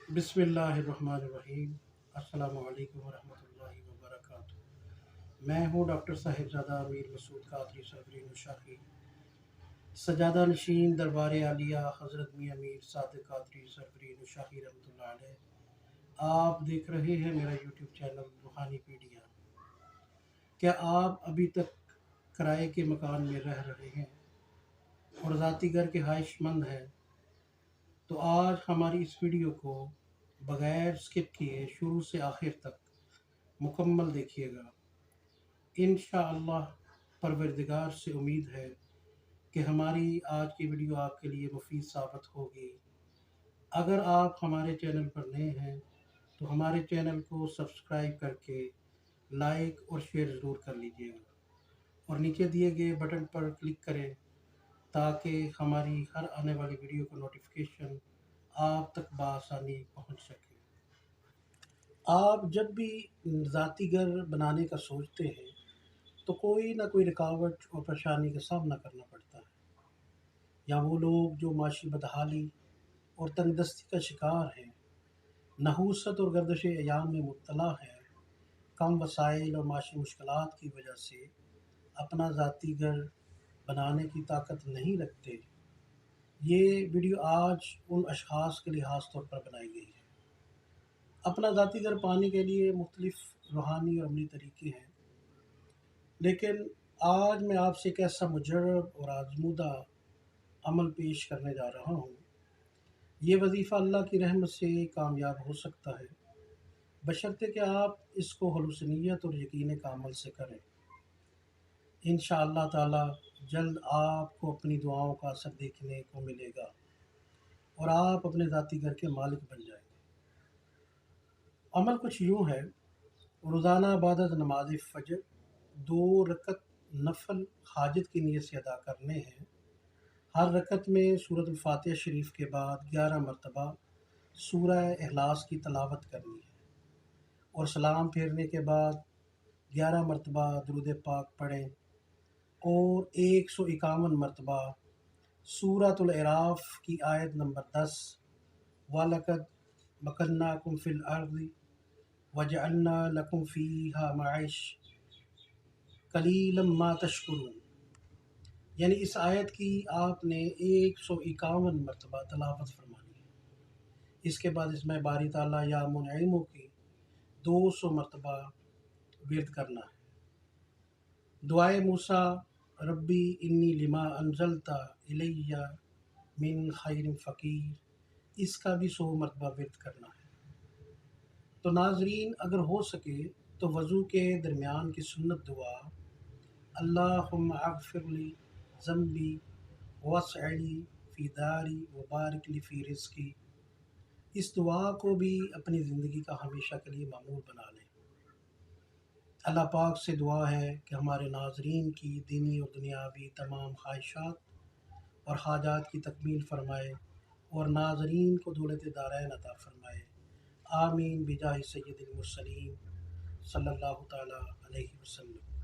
بسم اللہ الرحمن الرحیم۔ السلام علیکم ورحمۃ اللہ وبرکاتہ۔ میں ہوں ڈاکٹر صاحبزادہ امیر مسعود قادری سربری نشاخی، سجادہ نشین دربار عالیہ حضرت میاں میر صادق قادری سربری نشاخی رحمۃ اللہ علیہ۔ آپ دیکھ رہے ہیں میرا یوٹیوب چینل روحانی پیڈیا۔ کیا آپ ابھی تک کرائے کے مکان میں رہ رہے ہیں اور ذاتی گھر کے خواہش مند ہیں؟ تو آج ہماری اس ویڈیو کو بغیر سکپ کیے شروع سے آخر تک مکمل دیکھیے گا۔ انشاءاللہ پروردگار سے امید ہے کہ ہماری آج کی ویڈیو آپ کے لیے مفید ثابت ہوگی۔ اگر آپ ہمارے چینل پر نئے ہیں تو ہمارے چینل کو سبسکرائب کر کے لائک اور شیئر ضرور کر لیجیے گا، اور نیچے دیے گئے بٹن پر کلک کریں تاکہ ہماری ہر آنے والی ویڈیو کا نوٹیفیکیشن آپ تک بآسانی پہنچ سکے۔ آپ جب بھی ذاتی گھر بنانے کا سوچتے ہیں تو کوئی نہ کوئی رکاوٹ اور پریشانی کا سامنا کرنا پڑتا ہے، یا وہ لوگ جو معاشی بدحالی اور تنگ دستی کا شکار ہیں، نحوست اور گردش ایام میں مبتلا ہیں، کم وسائل اور معاشی مشکلات کی وجہ سے اپنا ذاتی گھر بنانے کی طاقت نہیں رکھتے۔ یہ ویڈیو آج ان اشخاص کے لیے خاص طور پر بنائی گئی ہے۔ اپنا ذاتی گھر پانے کے لیے مختلف روحانی اور عملی طریقے ہیں، لیکن آج میں آپ سے ایک ایسا مجرب اور آزمودہ عمل پیش کرنے جا رہا ہوں۔ یہ وظیفہ اللہ کی رحمت سے کامیاب ہو سکتا ہے، بشرطے کہ آپ اس کو خلوص نیت اور یقین کامل سے کریں۔ انشاءاللہ تعالی جلد آپ کو اپنی دعاؤں کا اثر دیکھنے کو ملے گا اور آپ اپنے ذاتی گھر کے مالک بن جائیں گے۔ عمل کچھ یوں ہے: روزانہ بعد از نماز فجر 2 رکعت نفل حاجت کی نیت سے ادا کرنے ہیں۔ ہر رکعت میں سورۃ الفاتحہ شریف کے بعد 11 مرتبہ سورہ اخلاص کی تلاوت کرنی ہے، اور سلام پھیرنے کے بعد 11 مرتبہ درود پاک پڑھیں، اور 151 مرتبہ سورۃ الاعراف کی آیت نمبر 10 وَلَقَدْ مَكَّنَّاكُمْ فِي الْأَرْضِ وَجَعَلْنَا لَكُمْ فِيهَا مَعَائِشَ قَلِيلًا مَا تَشْكُرُونَ، یعنی اس آیت کی آپ نے 151 مرتبہ تلاوت فرمانی ہے۔ اس کے بعد اس میں باری تعالیٰ یا منعموں کی 200 مرتبہ ورد کرنا ہے۔ دعائے موسیٰ ربی انی لما انزلت الی من خیر فقیر، اس کا بھی 100 مرتبہ ورد کرنا ہے۔ تو ناظرین، اگر ہو سکے تو وضو کے درمیان کی سنت دعا اللہم اغفر لی ذنبی وسع لی فی داری وبارک لی فی رزقی، اس دعا کو بھی اپنی زندگی کا ہمیشہ کے لیے معمول بنا لیں۔ اللہ پاک سے دعا ہے کہ ہمارے ناظرین کی دینی اور دنیاوی تمام خواہشات اور حاجات کی تکمیل فرمائے، اور ناظرین کو دولت دارین عطا فرمائے۔ آمین بجاہ سید المرسلین صلی اللہ تعالیٰ علیہ وسلم۔